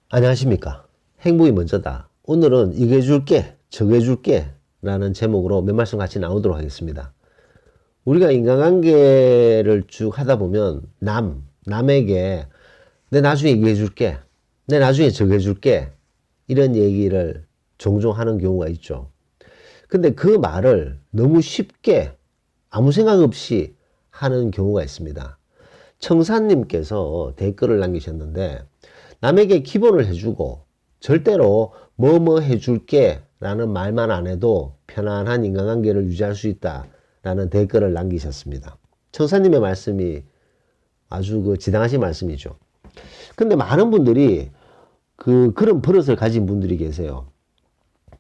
안녕하십니까. 행복이 먼저다. 오늘은 이거 해줄게, 저거 해줄게 라는 제목으로 몇 말씀 같이 나누도록 하겠습니다. 우리가 인간관계를 쭉 하다 보면 남에게 내 나중에 이거 해줄게, 내 나중에 저거 해줄게 이런 얘기를 종종 하는 경우가 있죠. 근데 그 말을 너무 쉽게 아무 생각 없이 하는 경우가 있습니다. 청사님께서 댓글을 남기셨는데, 남에게 기본을 해주고 절대로 뭐뭐 해줄게 라는 말만 안 해도 편안한 인간관계를 유지할 수 있다 라는 댓글을 남기셨습니다. 청사님의 말씀이 아주 지당하신 말씀이죠. 근데 많은 분들이 그런 버릇을 가진 분들이 계세요.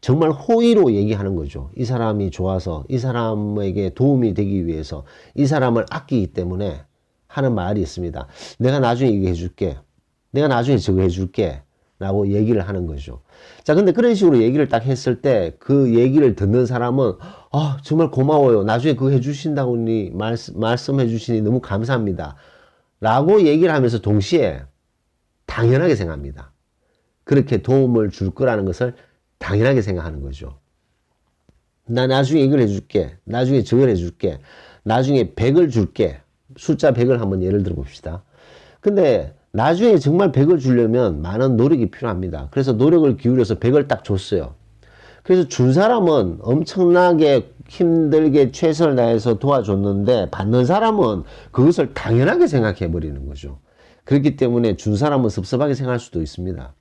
정말 호의로 얘기하는 거죠. 이 사람이 좋아서, 이 사람에게 도움이 되기 위해서, 이 사람을 아끼기 때문에 하는 말이 있습니다. 내가 나중에 이거 해줄게, 내가 나중에 저거 해줄게 라고 얘기를 하는 거죠. 자, 근데 그런 식으로 얘기를 딱 했을 때 그 얘기를 듣는 사람은 정말 고마워요, 나중에 그거 해주신다고 말씀해 주시니 너무 감사합니다 라고 얘기를 하면서 동시에 당연하게 생각합니다. 그렇게 도움을 줄 거라는 것을 당연하게 생각하는 거죠. 나 나중에 이걸 해줄게, 나중에 저걸 해줄게, 나중에 100을 줄게. 숫자 100을 한번 예를 들어 봅시다. 근데 나중에 정말 100을 주려면 많은 노력이 필요합니다. 그래서 노력을 기울여서 100을 딱 줬어요. 그래서 준 사람은 엄청나게 힘들게 최선을 다해서 도와줬는데, 받는 사람은 그것을 당연하게 생각해 버리는 거죠. 그렇기 때문에 준 사람은 섭섭하게 생각할 수도 있습니다.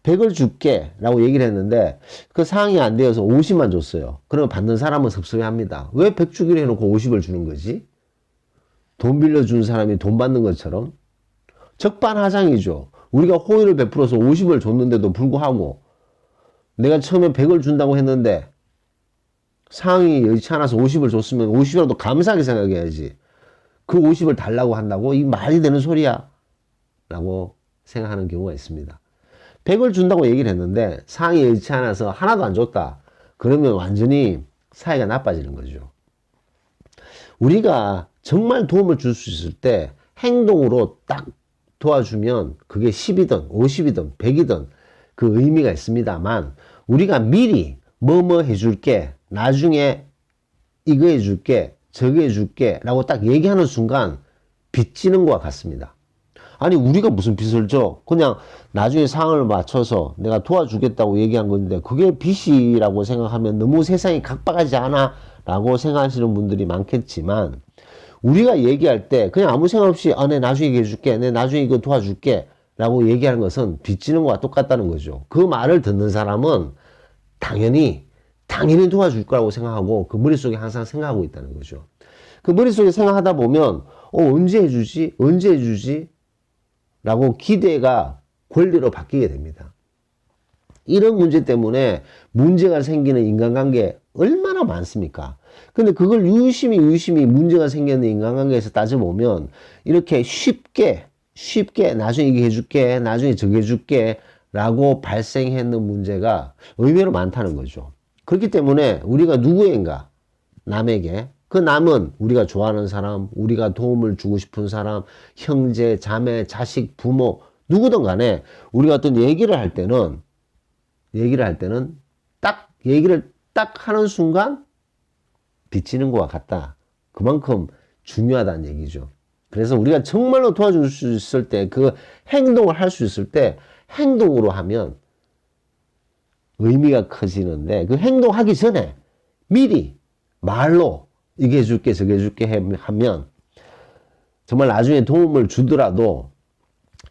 100을 줄게 라고 얘기를 했는데 그 상황이 안 되어서 50만 줬어요. 그러면 받는 사람은 섭섭해 합니다. 왜 100 주기로 해놓고 50을 주는 거지? 돈 빌려준 사람이 돈 받는 것처럼 적반하장이죠. 우리가 호의를 베풀어서 50을 줬는데도 불구하고 내가 처음에 100을 준다고 했는데 상황이 여의치 않아서 50을 줬으면 50이라도 감사하게 생각해야지. 그 50을 달라고 한다고? 이 말이 되는 소리야 라고 생각하는 경우가 있습니다. 100을 준다고 얘기를 했는데 상황이 여의치 않아서 하나도 안 줬다. 그러면 완전히 사이가 나빠지는 거죠. 우리가 정말 도움을 줄 수 있을 때 행동으로 딱 도와주면 그게 10이든 50이든 100이든 그 의미가 있습니다만, 우리가 미리 뭐뭐 해줄게, 나중에 이거 해줄게, 저거 해줄게 라고 딱 얘기하는 순간 빚지는 것과 같습니다. 아니, 우리가 무슨 빚을 져? 그냥 나중에 상황을 맞춰서 내가 도와주겠다고 얘기한 건데 그게 빚이라고 생각하면 너무 세상이 각박하지 않아? 라고 생각하시는 분들이 많겠지만, 우리가 얘기할 때 그냥 아무 생각 없이 내 나중에 이거 해줄게, 내 나중에 이거 도와줄게 라고 얘기하는 것은 빚지는 것과 똑같다는 거죠. 그 말을 듣는 사람은 당연히 도와줄 거라고 생각하고 그 머릿속에 항상 생각하고 있다는 거죠. 그 머릿속에 생각하다 보면 언제 해주지? 언제 해주지? 라고 기대가 권리로 바뀌게 됩니다. 이런 문제 때문에 문제가 생기는 인간관계 얼마나 많습니까? 근데 그걸 유심히 문제가 생기는 인간관계에서 따져보면 이렇게 쉽게 나중에 이거 해줄게, 나중에 저거 해줄게 라고 발생했는 문제가 의외로 많다는 거죠. 그렇기 때문에 우리가 누구인가, 남에게, 그 남은 우리가 좋아하는 사람, 우리가 도움을 주고 싶은 사람, 형제, 자매, 자식, 부모, 누구든 간에 우리가 어떤 얘기를 할 때는 딱 얘기를 딱 하는 순간 빚지는 것과 같다. 그만큼 중요하다는 얘기죠. 그래서 우리가 정말로 도와줄 수 있을 때, 그 행동을 할 수 있을 때 행동으로 하면 의미가 커지는데, 그 행동하기 전에 미리 말로 이게 해줄게 저게 해줄게 하면 정말 나중에 도움을 주더라도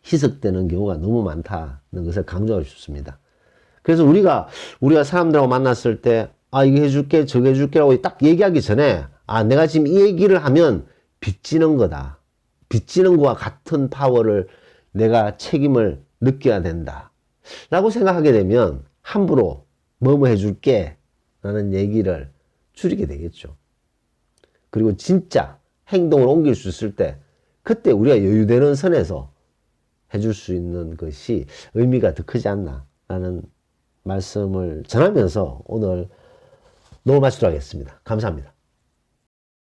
희석되는 경우가 너무 많다는 것을 강조하고 싶습니다. 그래서 우리가 사람들하고 만났을 때 이거 해줄게 저거 해줄게 라고 딱 얘기하기 전에 내가 지금 이 얘기를 하면 빚지는 거다, 빚지는 거와 같은 파워를 내가 책임을 느껴야 된다 라고 생각하게 되면 함부로 뭐뭐 해줄게 라는 얘기를 줄이게 되겠죠. 그리고 진짜 행동을 옮길 수 있을 때 그때 우리가 여유되는 선에서 해줄 수 있는 것이 의미가 더 크지 않나 라는 말씀을 전하면서 오늘 녹음 마치도록 하겠습니다. 감사합니다.